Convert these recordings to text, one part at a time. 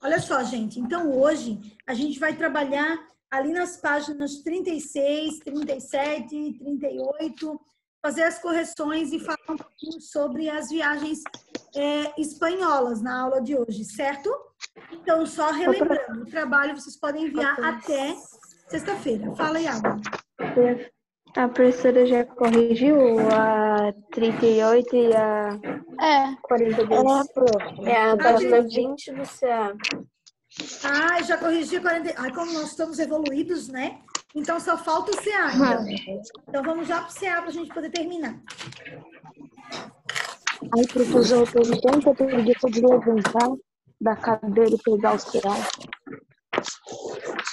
Olha só, gente. Então, hoje, a gente vai trabalhar ali nas páginas 36, 37, 38, fazer as correções e falar um pouquinho sobre as viagens espanholas na aula de hoje, certo? Então, só relembrando, o trabalho vocês podem enviar até sexta-feira. Fala, Iago. A professora já corrigiu a 38 e a 42. É a página 20 do CA. Ah, já corrigi 40. Ai, como nós estamos evoluídos, né? Então, só falta o CA. Então vamos já para o CA para a gente poder terminar. Aí, professor, eu tenho tanta preguiça de levantar da cadeira e pegar o CA.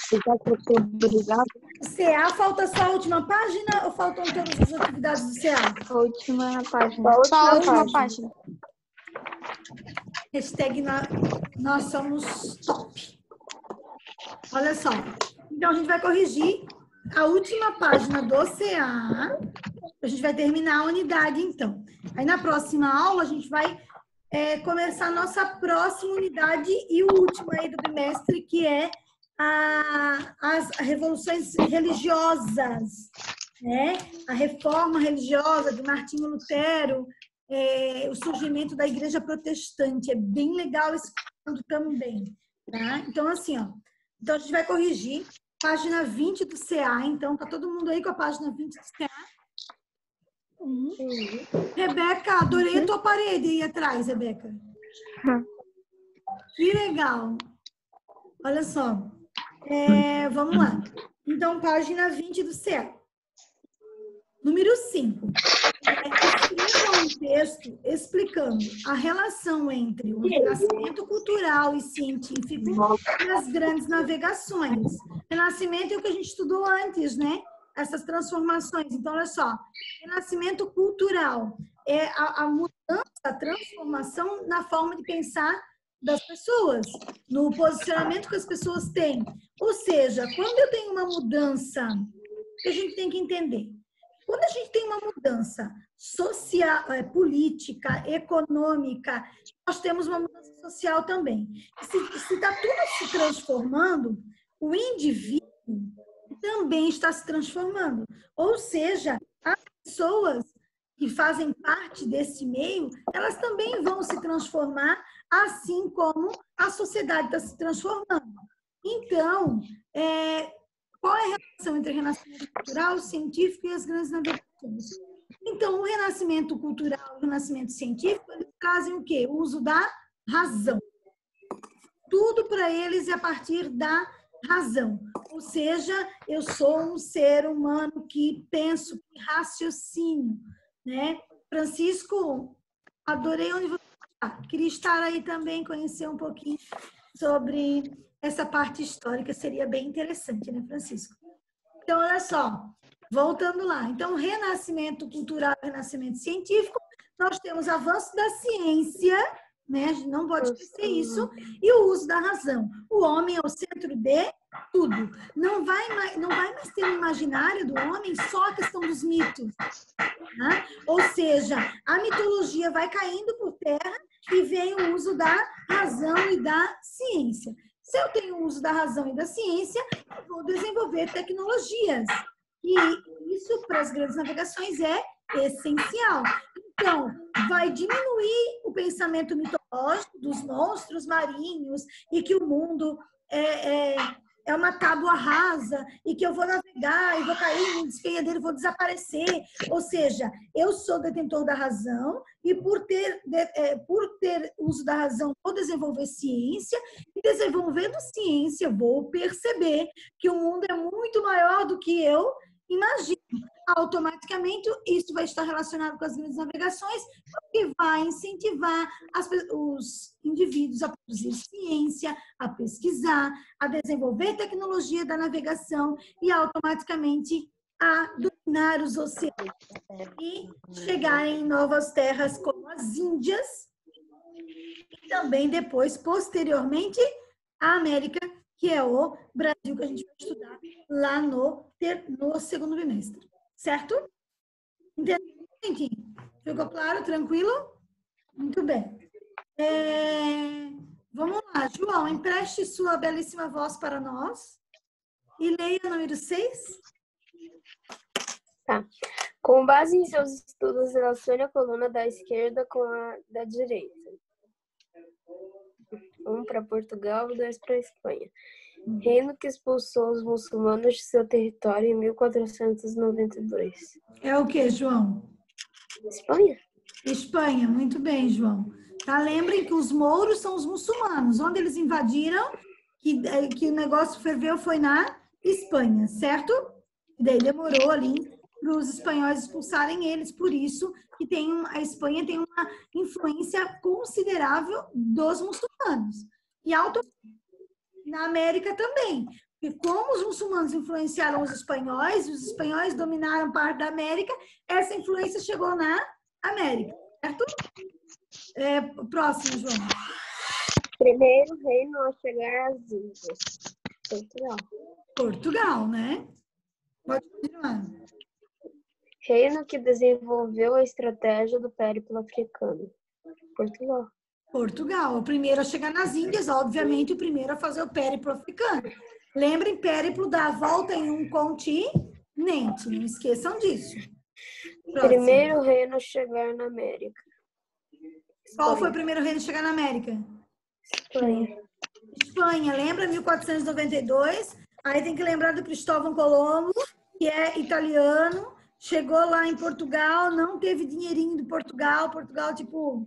Ficar obrigado. O CA, falta só a última página ou faltam todas as atividades do CA? A última página. Só a última página. Hashtag nós somos top. Olha só. Então, a gente vai corrigir a última página do CA. A gente vai terminar a unidade, então. Aí, na próxima aula, a gente vai começar a nossa próxima unidade e o último aí do bimestre, que é as revoluções religiosas, né? A reforma religiosa de Martinho Lutero, o surgimento da igreja protestante. É bem legal esse ponto também, tá? Então, assim, ó. Então, a gente vai corrigir página 20 do CA. Então, tá todo mundo aí com a página 20 do CA? Rebeca, adorei a tua parede aí atrás, Rebeca. Que legal. Olha só. Vamos lá. Então, página 20 do CA. Número 5. Escreva um texto explicando a relação entre o renascimento cultural e científico e as grandes navegações. Renascimento é o que a gente estudou antes, né? Essas transformações. Então, olha só. Renascimento cultural é a mudança, a transformação na forma de pensar das pessoas, no posicionamento que as pessoas têm. Ou seja, quando eu tenho uma mudança, que a gente tem que entender. Quando a gente tem uma mudança social, política, econômica, nós temos uma mudança social também. Se está tudo se transformando, o indivíduo também está se transformando. Ou seja, as pessoas que fazem parte desse meio, elas também vão se transformar, assim como a sociedade está se transformando. Então, qual é a relação entre o renascimento cultural, científico e as grandes navegações? Então, o renascimento cultural e o renascimento científico, eles trazem o quê? O uso da razão. Tudo para eles é a partir da razão. Ou seja, eu sou um ser humano que penso, que raciocínio, né? Francisco, adorei onde você está. Queria estar aí também, conhecer um pouquinho sobre essa parte histórica, seria bem interessante, né, Francisco? Então, olha só, voltando lá. Então, renascimento cultural, renascimento científico, nós temos avanço da ciência, né? A gente não pode esquecer isso, e o uso da razão. O homem é o centro de tudo. Não vai mais ter no imaginário do homem só a questão dos mitos, né? Ou seja, a mitologia vai caindo por terra e vem o uso da razão e da ciência. Se eu tenho o uso da razão e da ciência, eu vou desenvolver tecnologias. E isso, para as grandes navegações, é essencial. Então, vai diminuir o pensamento mitológico dos monstros marinhos e que o mundo é uma tábua rasa e que eu vou navegar e vou cair no despenhadeiro e vou desaparecer. Ou seja, eu sou detentor da razão e por ter uso da razão vou desenvolver ciência e desenvolvendo ciência vou perceber que o mundo é muito maior do que eu imagino. Automaticamente, isso vai estar relacionado com as grandes navegações, porque vai incentivar os indivíduos a produzir ciência, a pesquisar, a desenvolver tecnologia da navegação e automaticamente a dominar os oceanos e chegar em novas terras como as Índias e também depois, posteriormente, a América, que é o Brasil que a gente vai estudar lá no segundo bimestre. Certo? Entendeu, gente? Ficou claro? Tranquilo? Muito bem. lá, João, empreste sua belíssima voz para nós e leia o número 6. Tá. Com base em seus estudos, relacione a coluna da esquerda com a da direita. 1 para Portugal, 2 para Espanha. Reino que expulsou os muçulmanos de seu território em 1492. É o que, João? Espanha? Espanha, muito bem, João. Tá? Lembrem que os mouros são os muçulmanos. Onde eles invadiram, que o negócio ferveu foi na Espanha, certo? E daí demorou ali para os espanhóis expulsarem eles, por isso que a Espanha tem uma influência considerável dos muçulmanos. E na América também. E como os muçulmanos influenciaram os espanhóis dominaram parte da América, essa influência chegou na América, certo? Próximo, João. Primeiro reino a chegar às Índias. Portugal. Portugal, né? Pode continuar. Reino que desenvolveu a estratégia do périplo africano. Portugal. Portugal, o primeiro a chegar nas Índias, obviamente o primeiro a fazer o périplo africano. Lembrem, périplo dá a volta em um continente, não esqueçam disso. Próximo. Primeiro reino a chegar na América. Qual foi o primeiro reino a chegar na América? Espanha. Espanha, lembra? 1492. Aí tem que lembrar do Cristóvão Colombo, que é italiano. Chegou lá em Portugal, não teve dinheirinho de Portugal. Portugal, tipo,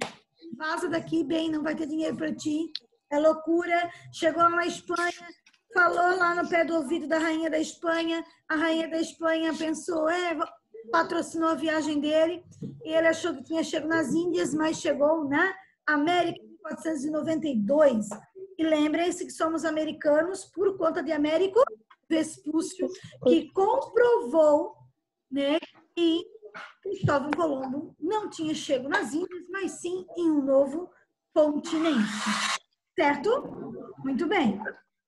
vaza daqui, bem, não vai ter dinheiro para ti. É loucura. Chegou lá na Espanha, falou lá no pé do ouvido da rainha da Espanha. A rainha da Espanha pensou, patrocinou a viagem dele. E ele achou que tinha chegado nas Índias, mas chegou na América em 1492. E lembrem-se que somos americanos por conta de Américo Vespúcio, que comprovou, né, que Cristóvão Colombo não tinha chegado nas Índias, mas sim em um novo continente. Certo? Muito bem.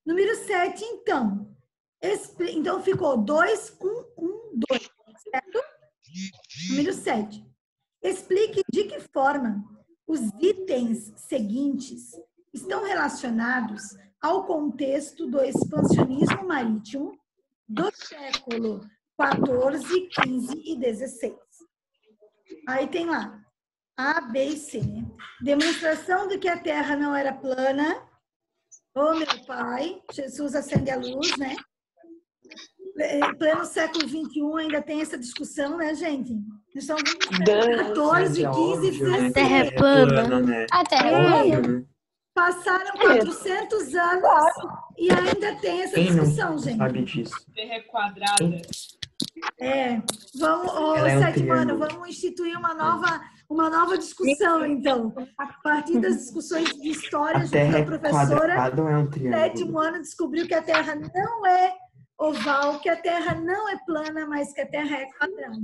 Número 7, então. Então ficou 2, 1, 1, 2. Certo? Número 7. Explique de que forma os itens seguintes estão relacionados ao contexto do expansionismo marítimo do século 14, 15 e 16. Aí tem lá A, B e C, né? Demonstração de que a Terra não era plana. Ô, meu pai, Jesus acende a luz, né? Em pleno século XXI ainda tem essa discussão, né, gente? Nós estamos em 14, 15 e 16. A Terra é plana. Né? A Terra é plana. Passaram 400 anos e ainda tem essa discussão, gente. Sabe disso? Terra é quadrada. Vamos, Sétimano, vamos instituir uma nova discussão, então. A partir das discussões de história, A Terra a professora, é um triângulo. sétimo ano, descobriu que a Terra não é oval, que a Terra não é plana, mas que a Terra é quadrada.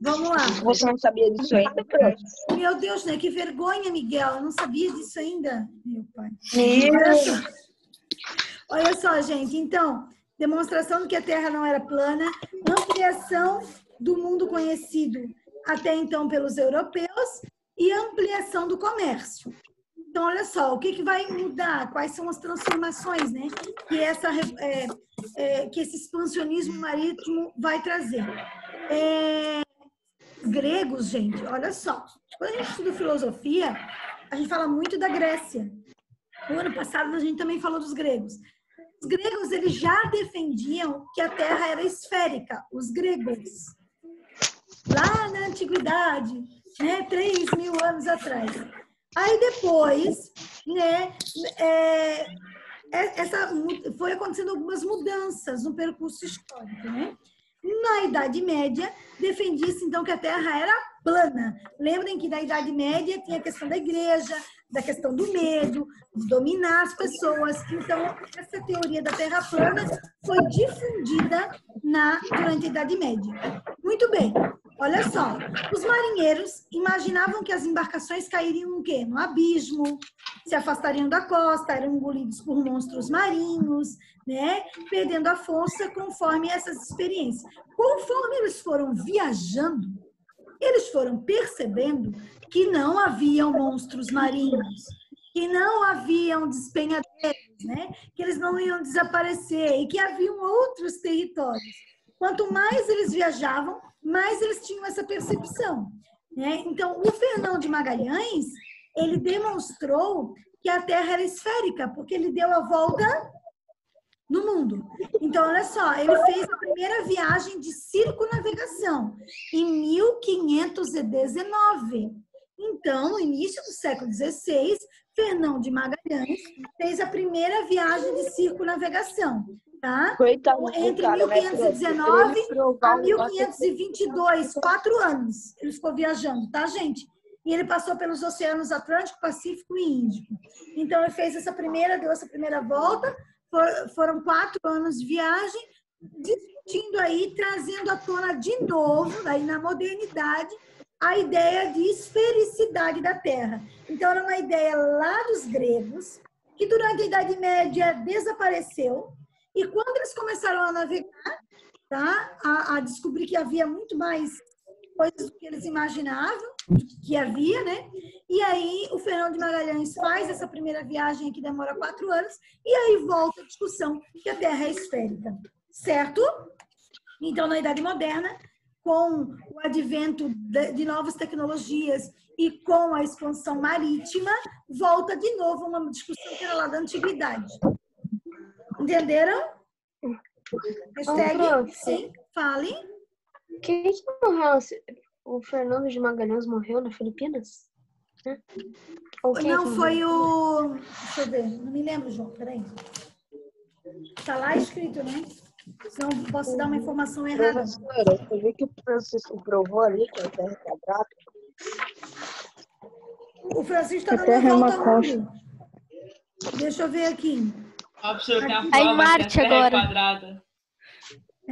Vamos lá. Você não sabia disso ainda, Pro? Meu Deus, né? Que vergonha, Miguel. Eu não sabia disso ainda. Meu pai. Olha só, gente. Então, demonstração de que a Terra não era plana, ampliação do mundo conhecido até então pelos europeus e ampliação do comércio. Então, olha só, o que vai mudar? Quais são as transformações, né? Que esse expansionismo marítimo vai trazer. Os gregos, gente, olha só. Quando a gente estuda filosofia, a gente fala muito da Grécia. No ano passado, a gente também falou dos gregos. Os gregos, eles já defendiam que a Terra era esférica. Os gregos. Lá na antiguidade, né? 3.000 anos atrás. Aí depois, né? Foi acontecendo algumas mudanças no percurso histórico, né? Na Idade Média, defendia-se, então, que a Terra era plana. Lembrem que na Idade Média tinha a questão da igreja, da questão do medo, de dominar as pessoas. Então, essa teoria da Terra plana foi difundida durante a Idade Média. Muito bem. Olha só, os marinheiros imaginavam que as embarcações cairiam no quê? No abismo, se afastariam da costa, eram engolidos por monstros marinhos, né? Perdendo a força conforme essas experiências. Conforme eles foram viajando, eles foram percebendo que não haviam monstros marinhos, que não haviam despenhadeiros, né? Que eles não iam desaparecer e que haviam outros territórios. Quanto mais eles viajavam, mais eles tinham essa percepção, né? Então, o Fernão de Magalhães, ele demonstrou que a Terra era esférica, porque ele deu a volta no mundo. Então, olha só, ele fez a primeira viagem de circunnavegação em 1519. Então, no início do século XVI, Fernão de Magalhães fez a primeira viagem de circunnavegação, tá? Coitado, Entre cara, 1519 a 1522, 4 anos ele ficou viajando, tá, gente? E ele passou pelos oceanos Atlântico, Pacífico e Índico. Então, ele fez essa primeira, deu essa primeira volta, foram 4 anos de viagem, discutindo aí, trazendo à tona de novo, aí na modernidade, a ideia de esfericidade da Terra. Então, era uma ideia lá dos gregos, que durante a Idade Média desapareceu, e quando eles começaram a navegar, tá, a descobrir que havia muito mais coisas do que eles imaginavam que havia, né? E aí o Fernão de Magalhães faz essa primeira viagem que demora 4 anos, e aí volta a discussão que a Terra é esférica, certo? Então, na Idade Moderna, com o advento de novas tecnologias e com a expansão marítima, volta de novo uma discussão que era lá da antiguidade. Entenderam? Hashtag, sim, fale. Quem que morreu? O Fernando de Magalhães morreu nas Filipinas? Ou quem Não, que foi morreu? o... Deixa eu ver, não me lembro, João, peraí. Tá lá escrito, né? Senão posso dar uma informação errada. Professora, você viu que o Francisco provou ali que a Terra é quadrada? O Francisco está A dando Terra é uma uma volta ao concha. mundo. Deixa eu ver aqui. Ó, professor, tem a Aqui. prova Aí, Marte, que a Terra agora. é quadrada.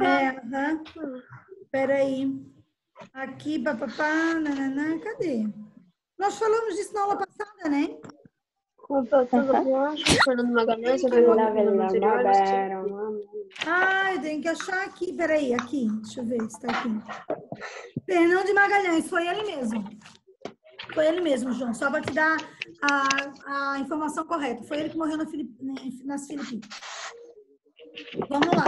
Aham. Peraí. Aqui, papapá, nananã, cadê? Nós falamos disso na aula passada, né? Completando a viagem, Fernando de Magalhães, Ah, eu tenho que achar aqui, peraí, aqui. Deixa eu ver se está aqui. Fernão de Magalhães, foi ele mesmo. Foi ele mesmo, João, só para te dar a informação correta. Foi ele que morreu nas Filipinas. Vamos lá.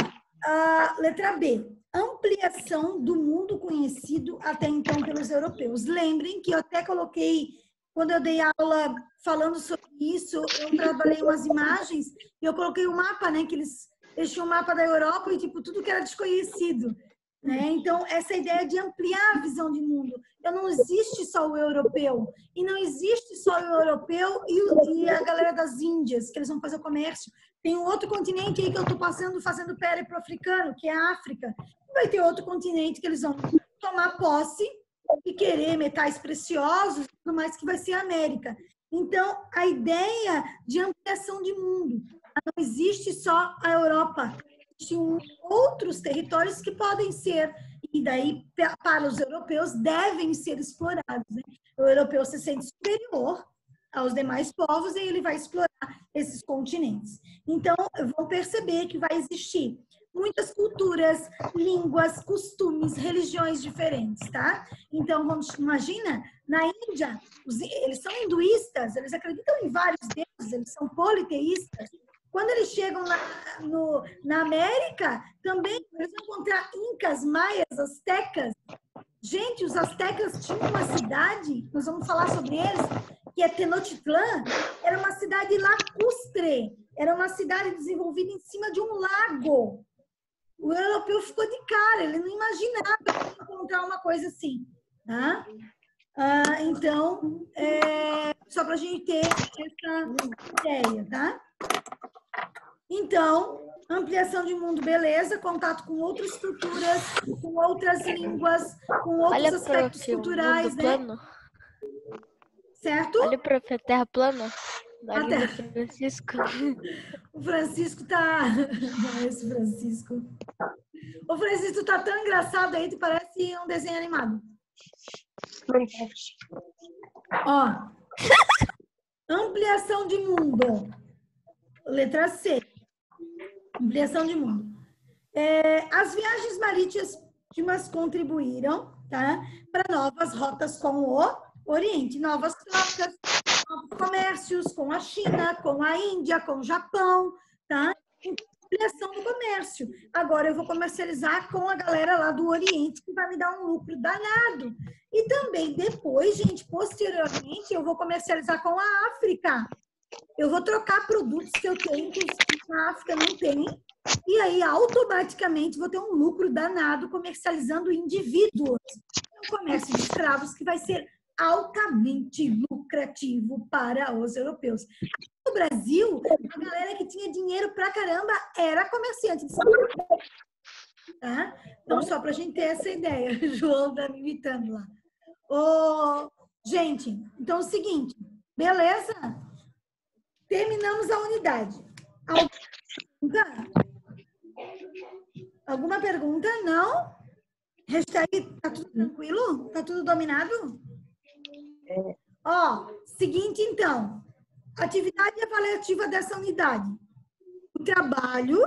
Letra B. Ampliação do mundo conhecido até então pelos europeus. Lembrem que eu até coloquei, quando eu dei aula falando sobre isso, eu trabalhei umas imagens e eu coloquei o mapa, né? Que eles tinham um mapa da Europa e, tipo, tudo que era desconhecido. Né? Então, essa ideia de ampliar a visão de mundo. Não existe só o europeu. E não existe só o europeu e a galera das Índias, que eles vão fazer o comércio. Tem um outro continente aí que eu estou fazendo périplo africano, que é a África. Vai ter outro continente que eles vão tomar posse e querer metais preciosos e tudo mais, que vai ser a América. Então, a ideia de ampliação de mundo. Não existe só a Europa. Existem outros territórios que podem ser, e daí, para os europeus, devem ser explorados. Né? O europeu se sente superior aos demais povos e ele vai explorar esses continentes. Então, vão perceber que vai existir muitas culturas, línguas, costumes, religiões diferentes, tá? Então, imagina, na Índia, eles são hinduístas, eles acreditam em vários deuses, eles são politeístas. Quando eles chegam na América, também eles vão encontrar incas, maias, astecas. Gente, os astecas tinham uma cidade, nós vamos falar sobre eles, que é Tenochtitlán, era uma cidade lacustre, era uma cidade desenvolvida em cima de um lago. O europeu ficou de cara, ele não imaginava encontrar uma coisa assim. Tá? Então, só para a gente ter essa ideia, tá? Então, ampliação de mundo, beleza, contato com outras estruturas, com outras línguas, com outros aspectos culturais, né? Plano. Certo? Olha para a Terra plana. Da A linha Terra. do Francisco. O Francisco tá... Esse Francisco. O Francisco tá tão engraçado aí, que parece um desenho animado. Ó. Ampliação de mundo. Letra C. Ampliação de mundo. As viagens marítimas contribuíram, tá, para novas rotas com o Oriente, novas trocas, novos comércios com a China, com a Índia, com o Japão, tá? Ampliação do comércio. Agora eu vou comercializar com a galera lá do Oriente, que vai me dar um lucro danado. E também depois, gente, posteriormente, eu vou comercializar com a África. Eu vou trocar produtos que eu tenho, que na África não tem, e aí automaticamente vou ter um lucro danado comercializando indivíduos. É um comércio de escravos que vai ser altamente lucrativo para os europeus. No Brasil, a galera que tinha dinheiro pra caramba era comerciante de escravos. Tá? Então, só para a gente ter essa ideia. O João tá me imitando lá. Gente, então é o seguinte, beleza? Terminamos a unidade. Alguma pergunta? Não? Hashtag, tá tudo tranquilo? Tá tudo dominado? Seguinte então. Atividade avaliativa dessa unidade. O trabalho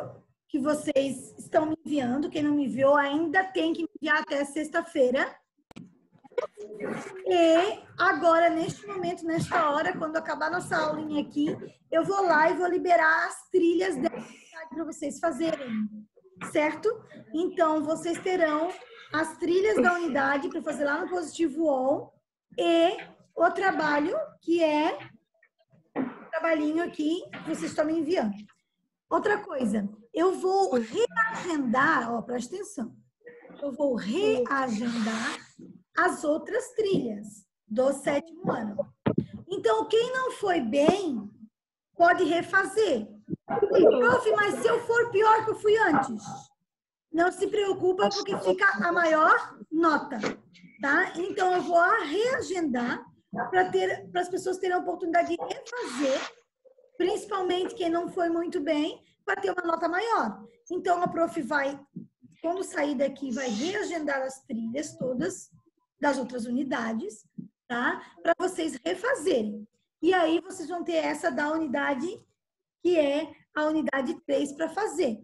que vocês estão me enviando, quem não me enviou ainda tem que me enviar até sexta-feira. E agora, neste momento, nesta hora, quando acabar nossa aulinha aqui, eu vou lá e vou liberar as trilhas dessa unidade para vocês fazerem, certo? Então, vocês terão as trilhas da unidade para fazer lá no Positivo On e o trabalho, que é o trabalhinho aqui que vocês estão me enviando. Outra coisa, eu vou reagendar, preste atenção, eu vou reagendar as outras trilhas do 7º ano. Então, quem não foi bem, pode refazer. Prof, mas se eu for pior que eu fui antes? Não se preocupa, porque fica a maior nota, tá? Então, eu vou reagendar para as pessoas terem a oportunidade de refazer, principalmente quem não foi muito bem, para ter uma nota maior. Então, a prof vai, quando sair daqui, vai reagendar as trilhas todas das outras unidades, tá? Para vocês refazerem. E aí, vocês vão ter essa da unidade, que é a unidade 3 para fazer.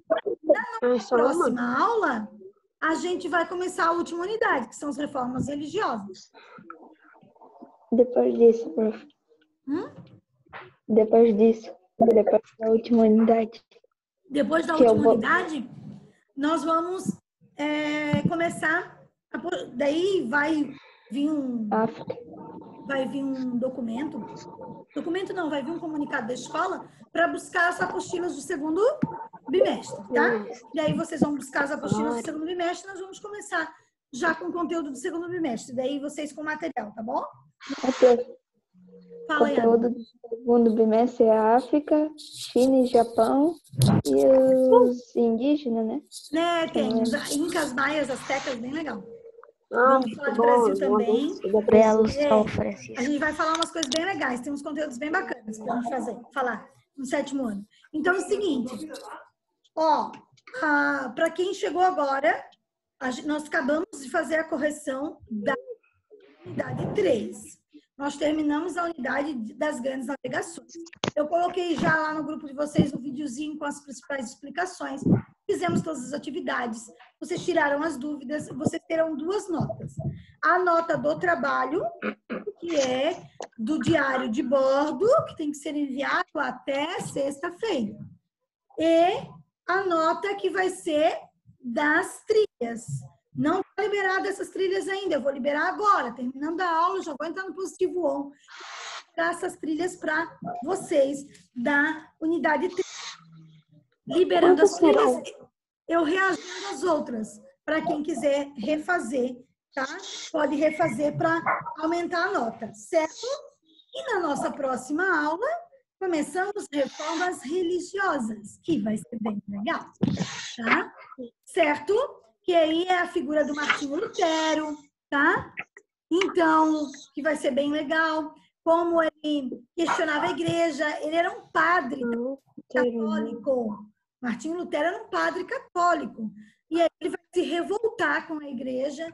Na nossa próxima aula, a gente vai começar a última unidade, que são as reformas religiosas. Depois disso, prof. Depois da última unidade. Depois da última unidade, nós vamos começar. Daí vai vir um documento. Documento não, vai vir um comunicado da escola para buscar as apostilas do segundo bimestre, tá? E aí vocês vão buscar as apostilas do segundo bimestre, nós vamos começar já com o conteúdo do segundo bimestre. Daí vocês com material, tá bom? O conteúdo do segundo bimestre é a África, China e Japão e os indígenas, né? Tem os incas, maias, astecas, bem legal. Vamos falar de Brasil também. Belo São Francisco. A gente vai falar umas coisas bem legais, tem uns conteúdos bem bacanas pra gente falar no 7º ano. Então é o seguinte, para quem chegou agora, nós acabamos de fazer a correção da unidade 3. Nós terminamos a unidade das grandes navegações. Eu coloquei já lá no grupo de vocês um videozinho com as principais explicações. Fizemos todas as atividades. Vocês tiraram as dúvidas. Vocês terão 2 notas. A nota do trabalho, que é do diário de bordo, que tem que ser enviado até sexta-feira. E a nota que vai ser das trilhas. Não está liberada essas trilhas ainda, eu vou liberar agora, terminando a aula, já vou entrar no Positivo On, dar essas trilhas para vocês da unidade 3. Liberando as trilhas, eu reagendo as outras, para quem quiser refazer, tá? Pode refazer para aumentar a nota, certo? E na nossa próxima aula, começamos reformas religiosas, que vai ser bem legal, tá? Certo? Que aí é a figura do Martinho Lutero, tá? Então, que vai ser bem legal. Como ele questionava a igreja, ele era um padre católico. Martinho Lutero era um padre católico. E aí ele vai se revoltar com a igreja,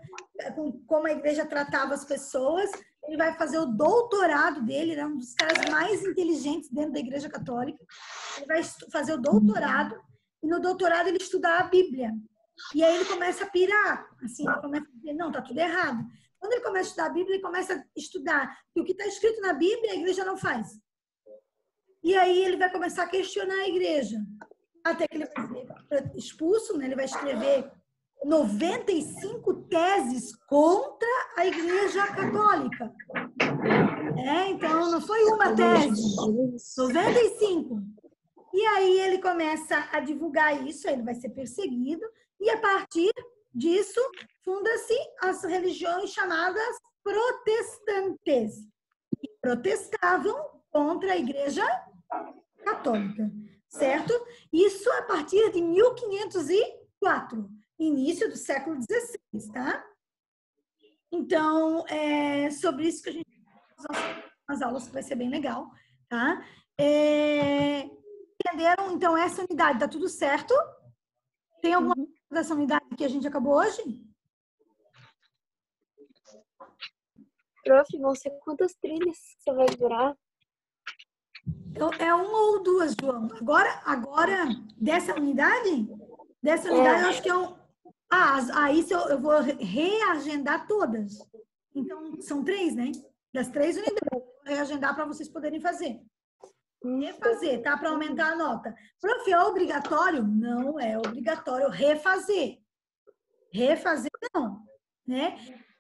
com como a igreja tratava as pessoas. Ele vai fazer o doutorado dele, ele é um dos caras mais inteligentes dentro da igreja católica. Ele vai fazer o doutorado, e no doutorado ele estudar a Bíblia. E aí ele começa a pirar, assim, ele começa a dizer, não, tá tudo errado. Quando ele começa a estudar a Bíblia, ele começa a estudar que o que está escrito na Bíblia, a igreja não faz. E aí ele vai começar a questionar a igreja. Até que ele vai ser expulso, né? Ele vai escrever 95 teses contra a igreja católica. Então, não foi uma tese, 95. E aí ele começa a divulgar isso, ele vai ser perseguido, e a partir disso funda-se as religiões chamadas protestantes, que protestavam contra a igreja católica, certo? Isso a partir de 1504, início do século XVI, tá? Então, é sobre isso que a gente vai fazer umas aulas, que vai ser bem legal, tá? Entenderam, então, essa unidade? Tá tudo certo? Tem alguma coisa dessa unidade que a gente acabou hoje? Prof, vão ser quantas trilhas você vai durar? É uma ou duas, João. Agora dessa unidade? Dessa unidade, eu acho que é um... aí eu vou reagendar todas. Então, são 3, né? Das 3 unidades. Eu vou reagendar para vocês poderem fazer. Refazer, tá? Para aumentar a nota. Prof, é obrigatório? Não é obrigatório refazer. Refazer, não. Né?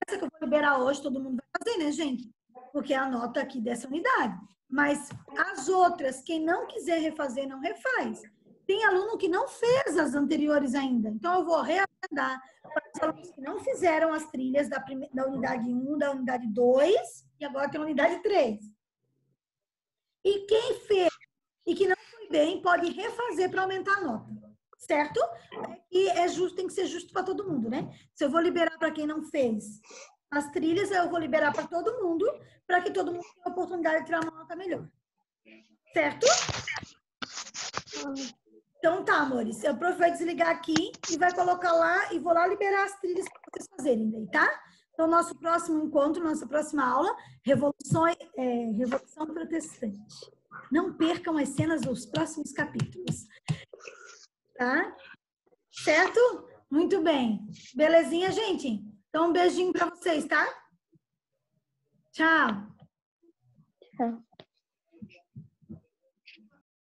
Essa que eu vou liberar hoje, todo mundo vai fazer, né, gente? Porque é a nota aqui dessa unidade. Mas as outras, quem não quiser refazer, não refaz. Tem aluno que não fez as anteriores ainda. Então, eu vou reagendar para os alunos que não fizeram as trilhas da unidade 1, da unidade 2, e agora tem a unidade 3. E quem fez e que não foi bem, pode refazer para aumentar a nota. Certo? E é justo, tem que ser justo para todo mundo, né? Se eu vou liberar para quem não fez as trilhas, eu vou liberar para todo mundo, para que todo mundo tenha a oportunidade de tirar uma nota melhor. Certo? Então tá, amores. O prof vai desligar aqui e vai colocar lá, e vou lá liberar as trilhas para vocês fazerem daí, tá? Então, nosso próximo encontro, nossa próxima aula, Revolução Protestante. Não percam as cenas dos próximos capítulos. Tá? Certo? Muito bem. Belezinha, gente? Então, um beijinho para vocês, tá? Tchau. Tchau.